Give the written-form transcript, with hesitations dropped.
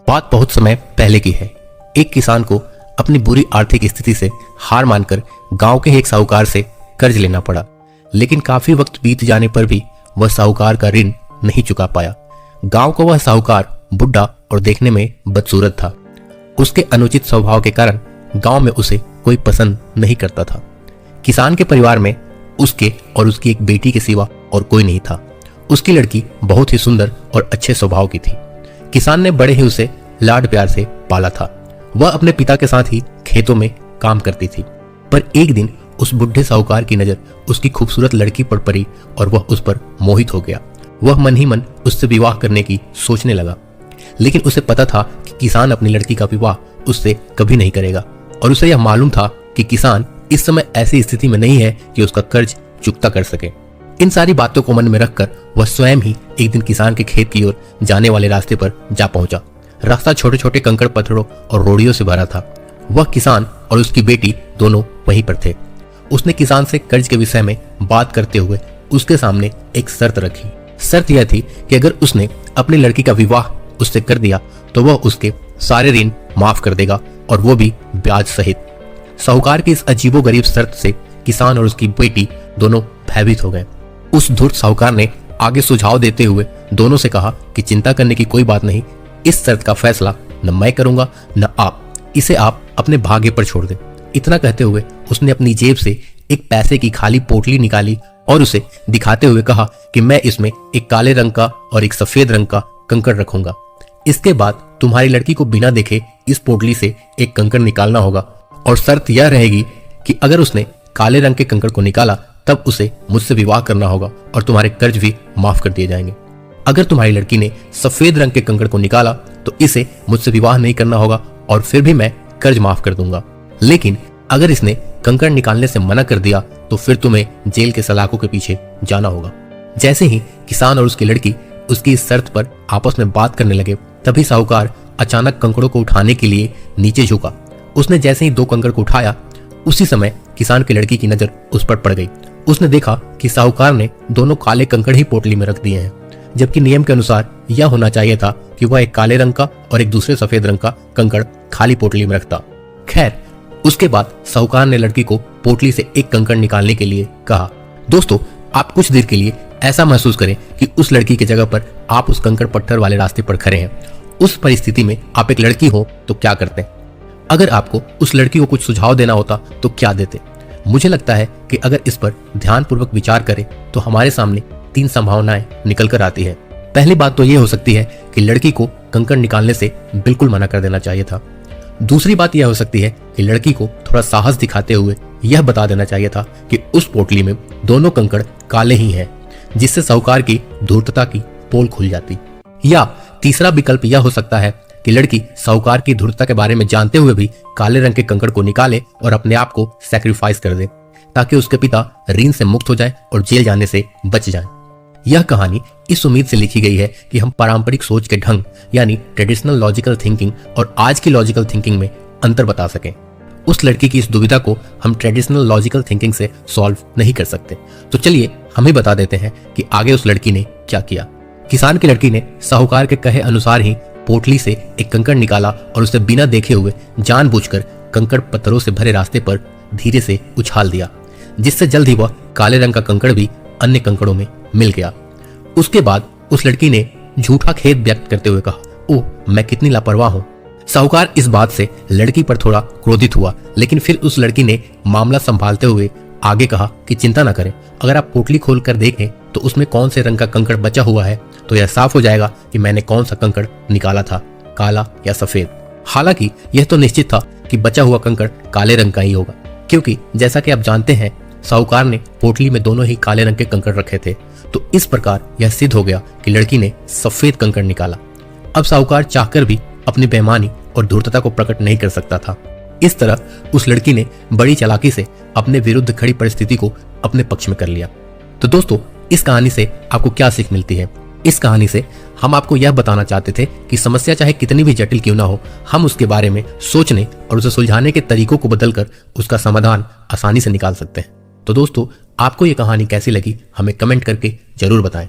बात बहुत समय पहले की है। एक किसान को अपनी बुरी आर्थिक स्थिति से हार मानकर गांव के एक साहूकार से कर्ज लेना पड़ा, लेकिन काफी वक्त बीत जाने पर भी वह साहूकार का ऋण नहीं चुका पाया। गांव का वह साहूकार बुढ़ा और देखने में बदसूरत था। उसके अनुचित स्वभाव के कारण गांव में उसे कोई पसंद नहीं करता था। किसान के परिवार में उसके और उसकी एक बेटी के सिवा और कोई नहीं था। उसकी लड़की बहुत ही सुंदर और अच्छे स्वभाव की थी। किसान ने बड़े ही उसे लाड प्यार से पाला था। वह अपने पिता के साथ ही खेतों में काम करती थी। पर एक दिन उस बुढ़े साहूकार की नजर उसकी खूबसूरत लड़की पर पड़ी और वह उस पर मोहित हो गया। वह मन ही मन उससे विवाह करने की सोचने लगा, लेकिन उसे पता था कि किसान अपनी लड़की का विवाह उससे कभी नहीं करेगा और उसे यह मालूम था कि किसान इस समय ऐसी स्थिति में नहीं है कि उसका कर्ज चुकता कर सके। इन सारी बातों को मन में रखकर वह स्वयं ही एक दिन किसान के खेत की ओर जाने वाले रास्ते पर जा पहुंचा। रास्ता छोटे छोटे कंकड़ पत्थरों और रोड़ियों से भरा था। वह किसान और उसकी बेटी दोनों वहीं पर थे। उसने किसान से कर्ज के विषय में बात करते हुए उसके सामने एक शर्त रखी। शर्त यह थी कि अगर उसने अपनी लड़की का विवाह उससे कर दिया तो वह उसके सारे ऋण माफ कर देगा, और वो भी ब्याज सहित। साहूकार की इस अजीबोगरीब शर्त से किसान और उसकी बेटी दोनों भयभीत हो गए। उस धूर्त साहूकार ने आगे सुझाव देते हुए दोनों से कहा कि चिंता करने की कोई बात नहीं, इस शर्त का फैसला न मैं करूंगा न आप, इसे आप अपने भाग्य पर छोड़ दें। इतना कहते हुए उसने अपनी जेब से एक पैसे की खाली पोटली निकाली और उसे दिखाते हुए कहा कि मैं इसमें एक काले रंग का और एक सफेद रंग का कंकड़ रखूंगा। इसके बाद तुम्हारी लड़की को बिना देखे इस पोटली से एक कंकड़ निकालना होगा, और शर्त यह रहेगी कि अगर उसने काले रंग के कंकड़ को निकाला तब उसे मुझसे विवाह करना होगा और तुम्हारे कर्ज भी माफ कर दिए जाएंगे। अगर तुम्हारी लड़की ने सफेद रंग के कंकड़ को निकाला तो इसे मुझसे विवाह नहीं करना होगा और फिर भी मैं कर्ज माफ कर दूंगा। लेकिन अगर इसने कंकड़ निकालने से मना कर दिया तो फिर तुम्हें जेल के सलाखों के पीछे जाना होगा। जैसे ही किसान और उसकी लड़की उसकी इस शर्त पर आपस में बात करने लगे, तभी साहूकार अचानक कंकड़ों को उठाने के लिए नीचे झुका। उसने जैसे ही 2 कंकड़ को उठाया, उसी समय किसान की लड़की की नजर उस पर पड़ गई। उसने देखा कि साहूकार ने दोनों काले कंकड़ ही पोटली में रख दिए हैं, जबकि नियम के अनुसार यह होना चाहिए था कि वह एक काले रंग का और एक दूसरे सफेद रंग का कंकड़ खाली पोटली में रखता। खैर, उसके बाद साहूकार ने लड़की को पोटली से एक कंकड़ निकालने के लिए कहा। दोस्तों, आप कुछ देर के लिए ऐसा महसूस करें कि उस लड़की की जगह पर आप उस कंकड़ पत्थर वाले रास्ते पर खड़े हैं। उस परिस्थिति में आप एक लड़की हो तो क्या करते? अगर आपको उस लड़की को कुछ सुझाव देना होता तो क्या देते? मुझे लगता है कि अगर इस पर ध्यानपूर्वक विचार करें तो हमारे सामने 3 संभावनाएं निकल कर आती है। पहली बात तो यह हो सकती है कि लड़की को कंकड़ निकालने से बिल्कुल मना कर देना चाहिए था। दूसरी बात यह हो सकती है कि लड़की को थोड़ा साहस दिखाते हुए यह बता देना चाहिए था कि उस पोटली में दोनों कंकड़ काले ही हैं, जिससे साहूकार की धूर्तता की पोल खुल जाती। या तीसरा विकल्प यह हो सकता है कि लड़की साहूकार की धूर्तता के बारे में जानते हुए भी काले रंग के कंकड़ को निकाले और अपने आप को सैक्रिफाइस कर दे, ताकि उसके पिता ऋण से मुक्त हो जाए और जेल जाने से बच जाए। यह कहानी इस उम्मीद से लिखी गई है कि हम पारंपरिक सोच के ढंग यानी ट्रेडिशनल लॉजिकल थिंकिंग और आज की लॉजिकल थिंकिंग में अंतर बता सकें। उस लड़की की इस दुविधा को हम ट्रेडिशनल लॉजिकल थिंकिंग से सॉल्व नहीं कर सकते। तो चलिए हम ही बता देते हैं कि आगे उस लड़की ने क्या किया। किसान की लड़की ने साहूकार के कहे अनुसार ही पोटली से एक कंकड़ निकाला और उसे बिना देखे हुए जानबूझकर कंकड़ पत्थरों से भरे रास्ते पर धीरे से उछाल दिया, जिससे जल्द ही वह काले रंग का कंकड़ भी अन्य कंकड़ों में मिल गया। उसके बाद उस लड़की ने झूठा खेद व्यक्त करते हुए कहा, ओह, मैं कितनी लापरवाह हूँ। साहूकार इस बात से लड़की पर थोड़ा क्रोधित हुआ, लेकिन फिर उस लड़की ने मामला संभालते हुए आगे कहा कि चिंता न करें, अगर आप पोटली खोलकर देखें तो उसमें कौन से रंग का कंकड़ बचा हुआ है तो यह साफ हो जाएगा कि मैंने कौन सा कंकड़ निकाला था, काला या सफेद। हालांकि यह तो निश्चित था कि बचा हुआ कंकड़ काले रंग का ही होगा, क्योंकि जैसा कि आप जानते हैं साहूकार ने पोटली में दोनों ही काले रंग के कंकड़ रखे थे। तो इस प्रकार यह सिद्ध हो गया कि लड़की ने सफेद कंकड़ निकाला। अब साहूकार चाहकर भी अपनी बेईमानी और धूर्तता को प्रकट नहीं कर सकता था। इस तरह उस लड़की ने बड़ी चालाकी से अपने विरुद्ध खड़ी परिस्थिति को अपने पक्ष में कर लिया। तो दोस्तों, इस कहानी से आपको क्या सीख मिलती है? इस कहानी से हम आपको यह बताना चाहते थे कि समस्या चाहे कितनी भी जटिल क्यों ना हो, हम उसके बारे में सोचने और उसे सुलझाने के तरीकों को बदलकर उसका समाधान आसानी से निकाल सकते हैं। तो दोस्तों, आपको ये कहानी कैसी लगी हमें कमेंट करके जरूर बताएं।